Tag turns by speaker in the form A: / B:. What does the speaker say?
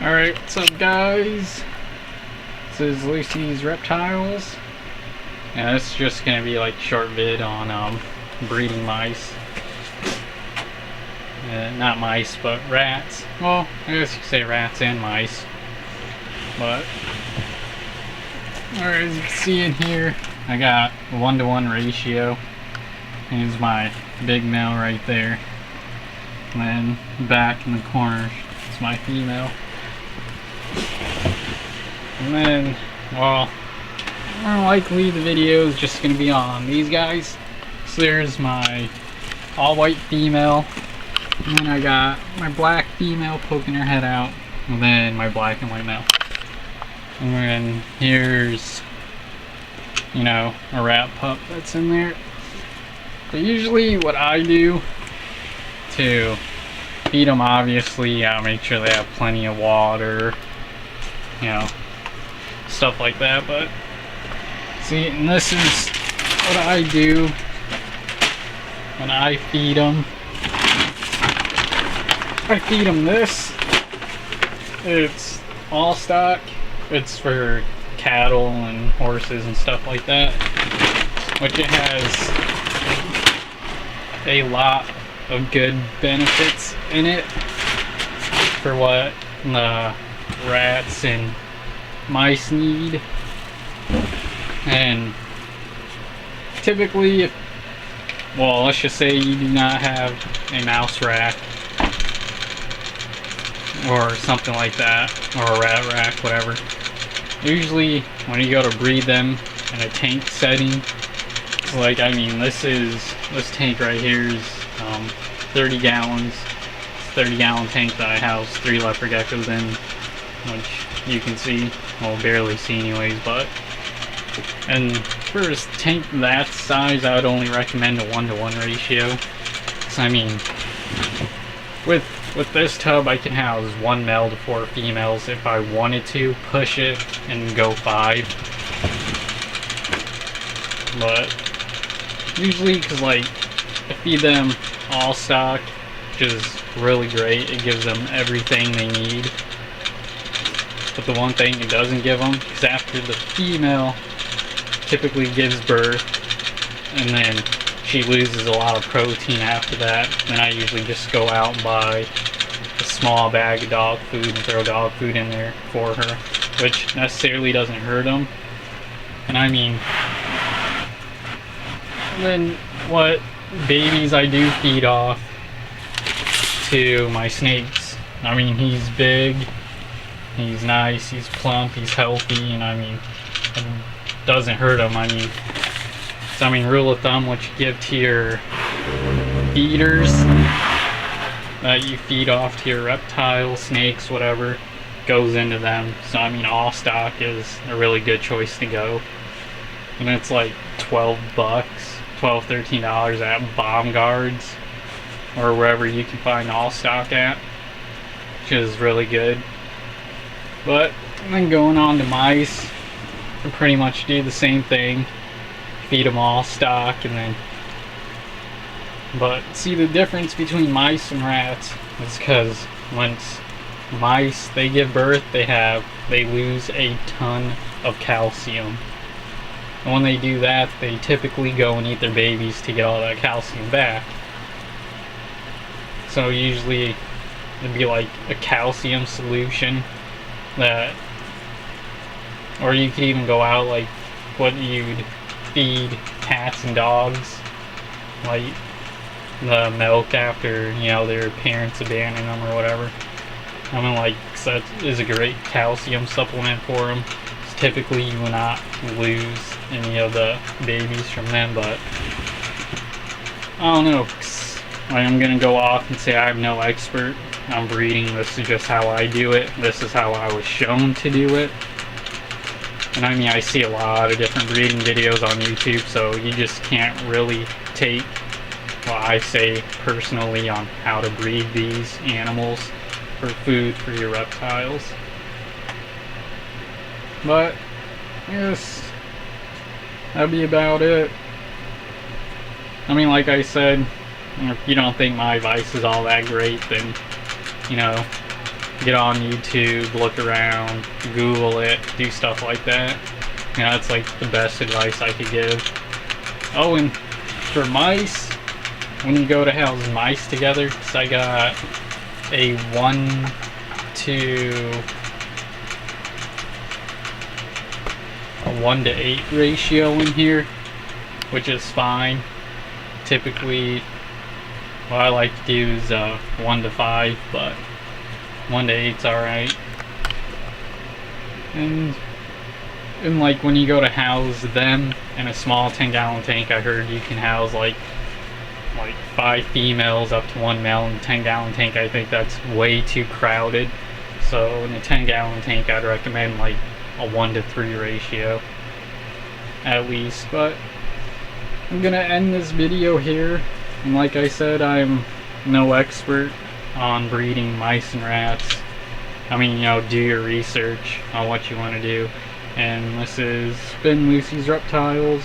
A: Alright, what's up guys? This is Lucy's Reptiles. And this is just gonna be like a short vid on breeding mice. Not mice, but rats. Well, I guess you could say rats and mice. But alright, as you can see in here, I got a 1-to-1 ratio. Here's my big male right there. And then back in the corner is my female. And then, well, more likely the video is just going to be on these guys. So there's my all-white female, and then I got my black female poking her head out, and then my black and white male. And then here's, you know, a rat pup that's in there. But usually what I do to feed them, obviously, make sure they have plenty of water, you know, stuff like that. But see, and this is what I do when I feed them. I feed them this. It's all stock. It's for cattle and horses and stuff like that, which it has a lot of good benefits in it for what the rats and mice need. And typically, well, let's just say you do not have a mouse rack or something like that, or a rat rack, whatever. Usually when you go to breed them in a tank setting, like, I mean, this tank right here is 30 gallons. 30-gallon tank that I house 3 leopard geckos in, which you can see, well, barely see anyways. But and for a tank that size, I would only recommend a 1-to-1 ratio. So I mean, with this tub, I can house 1 male to 4 females if I wanted to push it and go 5. But usually, because like I feed them all stock, which is really great. It gives them everything they need. But the one thing it doesn't give them is after the female typically gives birth, and then she loses a lot of protein after that, then I usually just go out and buy a small bag of dog food and throw dog food in there for her, which necessarily doesn't hurt them. And I mean, then what babies I do feed off to my snakes. I mean, he's big, he's nice, he's plump, he's healthy, and I mean, it doesn't hurt him. I mean, so I mean, rule of thumb, what you give to your feeders that you feed off to your reptiles, snakes, whatever, goes into them. So I mean, all stock is a really good choice to go. And it's like $12, $13 at Bomb Guards or wherever you can find all stock at, which is really good. But then going on to mice, I pretty much do the same thing, feed them all stock. And then, but see, the difference between mice and rats is because once mice, they give birth, they lose a ton of calcium. And when they do that, they typically go and eat their babies to get all that calcium back. So usually it'd be like a calcium solution that, or you could even go out like what you'd feed cats and dogs, like the milk after, you know, their parents abandon them or whatever. I mean, like, so that is a great calcium supplement for them. Typically you will not lose any of the babies from them, but I don't know. I'm gonna go off and say I'm no expert on breeding. This is just how I do it. This is how I was shown to do it. And I mean, I see a lot of different breeding videos on YouTube, so you just can't really take what I say personally on how to breed these animals for food for your reptiles. But yes, that'd be about it. I mean, like I said, if you don't think my advice is all that great, then, you know, get on YouTube, look around, Google it, do stuff like that. You know, that's like the best advice I could give. Oh, and for mice, when you go to house mice together, because I got a 1 to 8 ratio in here, which is fine. Typically, what I like to do is 1 to 5, but 1 to 8's alright. And like when you go to house them in a small 10-gallon tank, I heard you can house like 5 females up to 1 male in a 10-gallon tank. I think that's way too crowded. So in a 10-gallon tank, I'd recommend like a 1 to 3 ratio at least. But I'm gonna end this video here. And like I said, I'm no expert on breeding mice and rats. I mean, you know, do your research on what you want to do. And this has been Lucy's Reptiles.